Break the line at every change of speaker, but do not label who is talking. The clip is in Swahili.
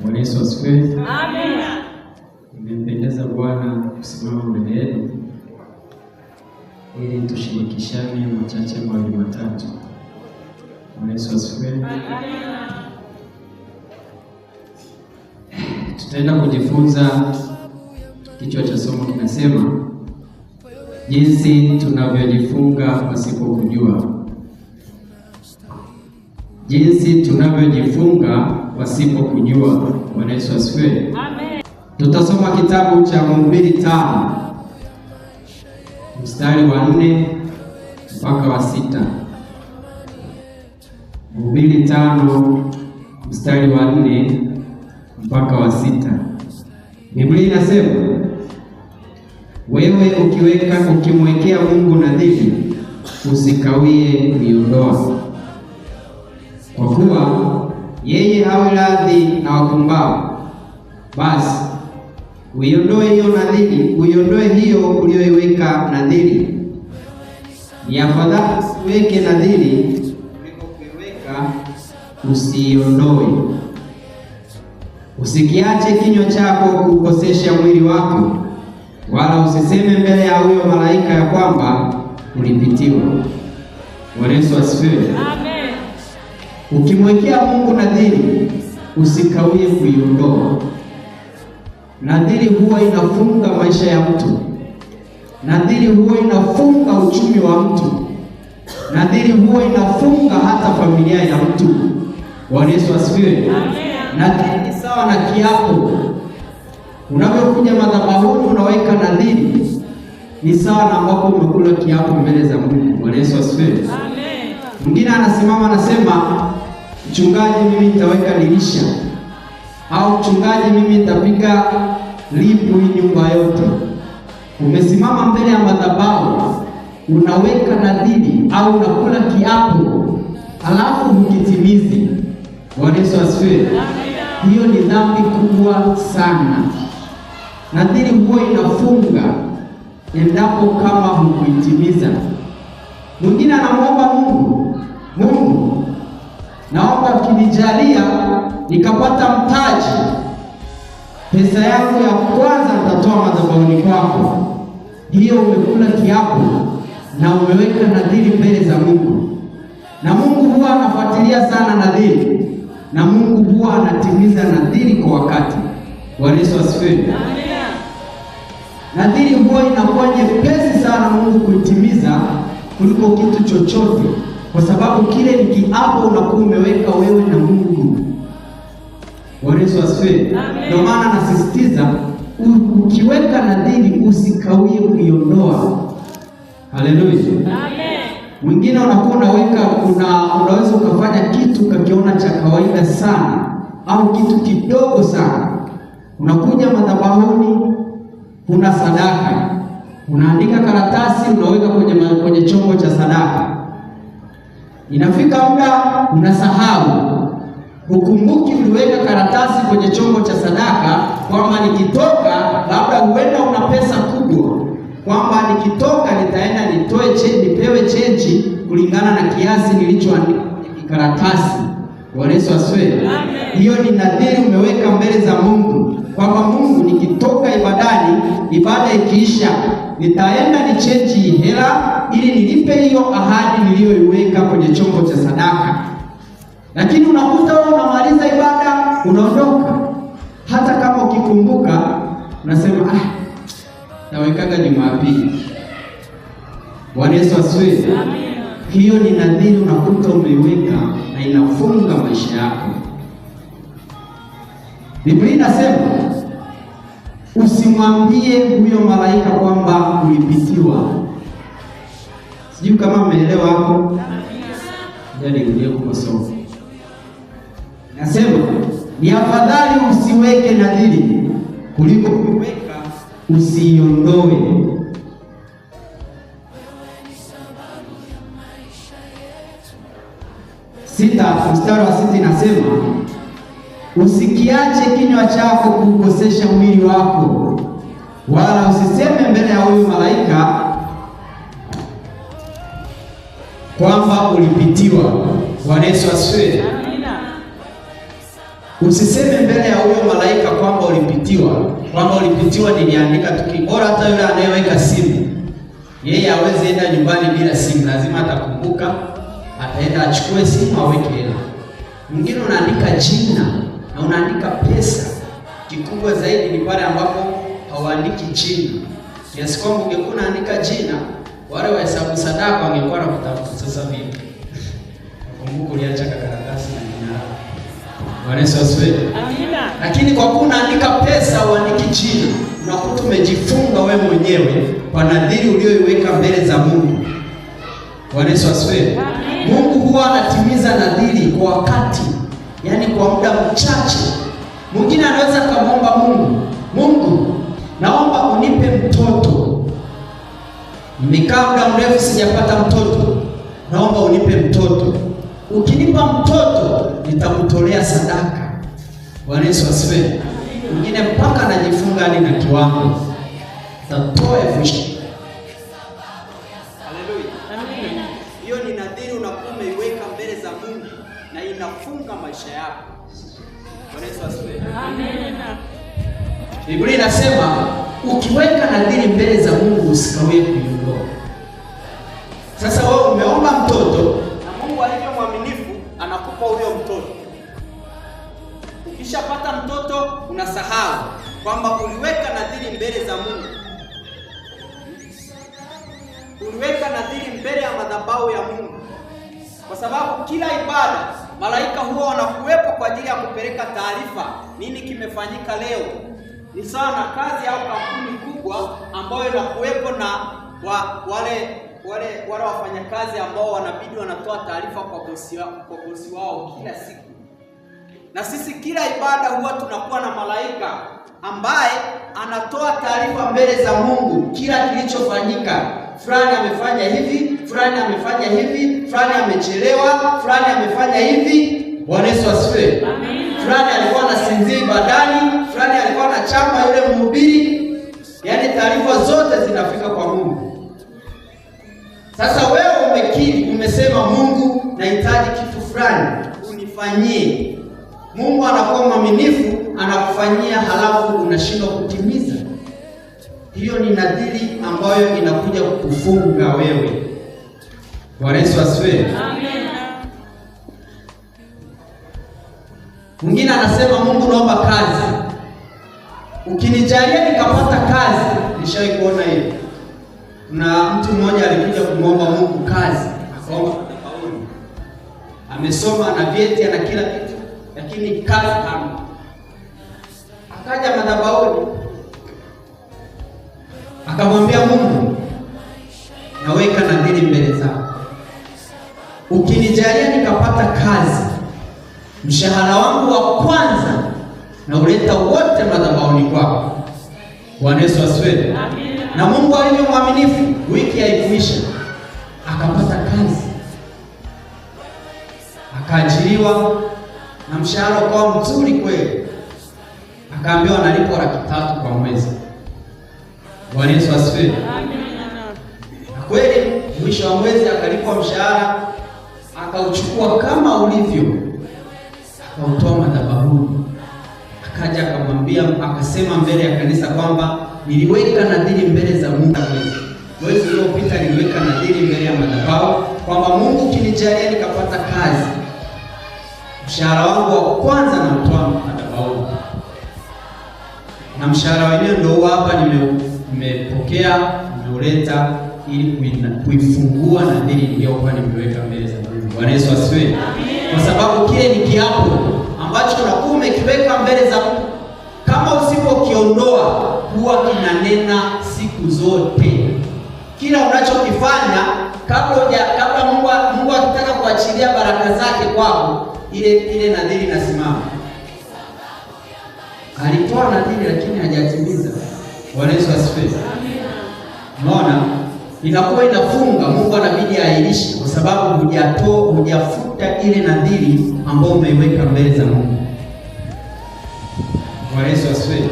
Bwana Yesu asifiwe.
Amina.
Nimependeza Bwana kusimama mbele yenu ili tushirikishane machache mawili matatu. Bwana Yesu asifiwe.
Amina.
Tutaenda kujifunza, kichwa cha somo kinasema jinsi tunavyojifunga pasipo kujua. Jinsi tunavyojifunga pasipo kujua. Bwana Yesu asifiwe.
Amen.
Tutasoma kitabu cha Mhubiri 5 mstari wa 4 mpaka wa 6. Mhubiri 5 mstari wa 4 mpaka wa 6. Biblia inasema, wewe ukimwekea Mungu nadhiri, usikawie kuiondoa, kwa kuwa yeye hawi radhi na wapumbavu. Basi uiondoe hiyo uliyoiweka nadhiri. Ni afadhali usiweke nadhiri kuliko kuiweka usiiondoe. Usikiache kinywa chako kukosesha mwili wako, wala usiseme mbele ya huyo malaika ya kwamba ulipitiwa. Bwana Yesu asifiwe.
Amen.
Ukimwekea Mungu nadhiri, usikawie kuiondoa. Nadhiri huwa inafunga maisha ya mtu. Nadhiri huwa inafunga uchumi wa mtu. Nadhiri huwa inafunga hata familia ya mtu. Bwana Yesu asifiwe. Nadhiri ni sawa na kiapo. Unapokuja madhabahuni unaweka nadhiri, ni sawa na ambapo umekula kiapo mbele za Mungu. Bwana Yesu asifiwe.
Amen.
Mwingine anasimama anasema, mchungaji, mimi nitaweka dirisha, au mchungaji, mimi nitapiga lipu hii nyumba yote. Umesimama mbele ya madhabahu, unaweka nadhiri au unakula kiapo, alafu hukitimizi. Bwana Yesu asifiwe. Hiyo ni dhambi kubwa sana. Nadhiri huwa inafunga endapo kama hukuitimiza. Mwingine anamwomba Mungu, naomba ukinijalia nikapata mtaji, pesa yangu ya kwanza nitatoa madhabahuni kwako. Hiyo umekula kiapo na umeweka nadhiri mbele za Mungu, na Mungu huwa anafuatilia sana nadhiri, na Mungu huwa anatimiza nadhiri kwa wakati. Bwana Yesu asifiwe. Nadhiri huwa inakuwa nyepesi sana Mungu kuitimiza kuliko kitu chochote, kwa sababu kile ni kiapo unakuwa umeweka wewe na Mungu. Bwana Yesu asifiwe. Ndio maana nasisitiza, ukiweka nadhiri usikawie kuiondoa. Haleluya.
Amen.
Mwingine unakuwa unaweza ukafanya kitu kakiona cha kawaida sana au kitu kidogo sana. Unakuja madhabahuni, kuna sadaka, unaandika karatasi, unaweka kwenye chombo cha sadaka. Inafika muda unasahau, hukumbuki uliweka karatasi kwenye chombo cha sadaka, kwamba nikitoka, labda huenda una pesa kubwa, kwamba nikitoka nitaenda nipewe chenji kulingana na kiasi nilichoandika kwenye karatasi. Bwana Yesu asifiwe. Hiyo ni nadhiri umeweka mbele za Mungu, kwamba Mungu, nikitoka ibadani, ibada ikiisha, nitaenda ni chenji hela ili nilipe hiyo ahadi niliyoiweka kwenye chombo cha sadaka. Lakini unakuta wewe unamaliza ibada unaondoka, hata kama ukikumbuka unasema nawekaga Jumapili. Bwana Yesu asifiwe. Hiyo ni nadhiri unakuta umeiweka na inafunga maisha yako. Biblia inasema usimwambie huyo malaika kwamba ulipitiwa. Sijui kama mmeelewa hapo. Yaani nirudie kusoma. Nasema ni afadhali usiweke nadhiri kuliko kuweka usiondoe. Mstari wa 6 inasema, usikiache kinywa chako kukosesha mwili wako, wala usiseme mbele ya huyo malaika kwamba ulipitiwa. Bwana Yesu asifiwe. Usiseme mbele ya huyo malaika kwamba ulipitiwa, niliandika tukibora. Hata yule anayeweka simu, yeye hawezi enda nyumbani bila simu, lazima atakumbuka, ataenda achukue simu aweke hela. Mwingine unaandika jina na unaandika pesa. Kikubwa zaidi ni pale ambapo hauandiki jina. Kiasi kwamba ungekuwa unaandika jina, wale wa hesabu sadaka wangekuwa wanakutafuta sasa vipi. Kumbuka uliacha karatasi na jina lako. Bwana Yesu asifiwe. Amina. Lakini kwa kuwa unaandika pesa uandiki jina, unakuta umejifunga wewe mwenyewe kwa nadhiri uliyoiweka mbele za Mungu. Bwana Yesu asifiwe. Mungu huwa anatimiza nadhiri kwa wakati, yaani kwa muda mchache. Mwingine anaweza kumwomba Mungu, naomba unipe mtoto. Nimekaa muda mrefu sijapata mtoto, naomba unipe mtoto. Ukinipa mtoto nitakutolea sadaka. Bwana Yesu asifiwe. Mwingine mpaka anajifunga hadi na kiwango, tatoa fushi. Haleluya. Amen. Hiyo ni nadhiri unakuwa umeiweka mbele za Mungu na inafunga maisha yako. Bwana Yesu asifiwe. Amen. Biblia inasema ukiweka nadhiri mbele za Mungu usikawie kuiondoa. Sasa wewe umeomba mtoto na Mungu alivyo mwaminifu anakupa huyo mtoto. Ukishapata mtoto unasahau kwamba uliweka nadhiri mbele za Mungu. Uliweka nadhiri mbele ya madhabahu ya Mungu. Kwa sababu kila ibada malaika huwa wanakuwepo kwa ajili ya kupeleka taarifa nini kimefanyika leo. Ni sawa na kazi au kampuni kubwa ambayo inakuwepo na wale wafanyakazi ambao wanabidi wanatoa taarifa kwa bosi wao kila siku. Na sisi kila ibada huwa tunakuwa na malaika ambaye anatoa taarifa mbele za Mungu kila kilichofanyika. Fulani amefanya hivi, fulani amefanya hivi, fulani amechelewa, fulani amefanya hivi. Bwana Yesu asifiwe. Amen. Fulani alikuwa anasinzia ibadani, fulani alikuwa anachamba yule mhubiri. Yaani taarifa zote zinafika kwa Mungu. Sasa wewe umekiri, umesema Mungu nahitaji kitu fulani, unifanyie. Mungu anakuwa mwaminifu, anakufanyia, halafu unashindwa kutimiza. Hiyo ni nadhiri ambayo inakuja kukufunga wewe. Bwana Yesu asifiwe. Amen. Mwingine anasema Mungu naomba kazi. Ukinijalia nikapata kazi, nishawahi kuona hiyo. Na mtu mmoja alikuja kumwomba Mungu kazi, akaomba madhabahuni. Amesoma na vyeti na kila kitu, lakini kazi hana. Akaja madhabahuni, akamwambia Mungu, naweka nadhiri mbele zako. Ukinijalia nikapata kazi, mshahara wangu wa kwanza na uleta wote madhabahuni kwako. Bwana Yesu asifiwe. Amen. Na Mungu alivyo mwaminifu, wiki haikuisha akapata kazi, akaajiriwa na mshahara ukawa mzuri kweli. Akaambiwa analipwa 300 kwa mwezi. Bwana Yesu asifiwe. Amen. Na kweli mwisho wa mwezi akalipwa mshahara, akauchukua kama ulivyo, akautoa madhabahuni. Akaja akamwambia, akasema mbele ya kanisa kwamba niliweka nadhiri mbele za Mungu. Mwezi uliopita niliweka nadhiri mbele ya madhabahu kwamba Mungu kinijalia nikapata kazi, mshahara wangu wa kwanza na utoa madhabahu. Na mshahara wenyewe ndio hapa nimepokea, nimeuleta ili kuifungua nadhiri niliyokuwa nimeweka mbele za Mungu. Bwana Yesu asifiwe. Kwa sababu kile ni kiapo ambacho unakuwa umekiweka mbele za Mungu. Kama usipokiondoa huwa kinanena siku zote. Kila unachokifanya kabla Mungu akitaka kuachilia baraka zake kwako, ile nadhiri inasimama. Alitoa nadhiri lakini hajatimiza. Bwana Yesu asifiwe. Unaona? Inakuwa inafunga, Mungu anabidi ailishe kwa sababu hujafuta ile nadhiri ambayo umeiweka mbele za Mungu. Bwana Yesu asifiwe.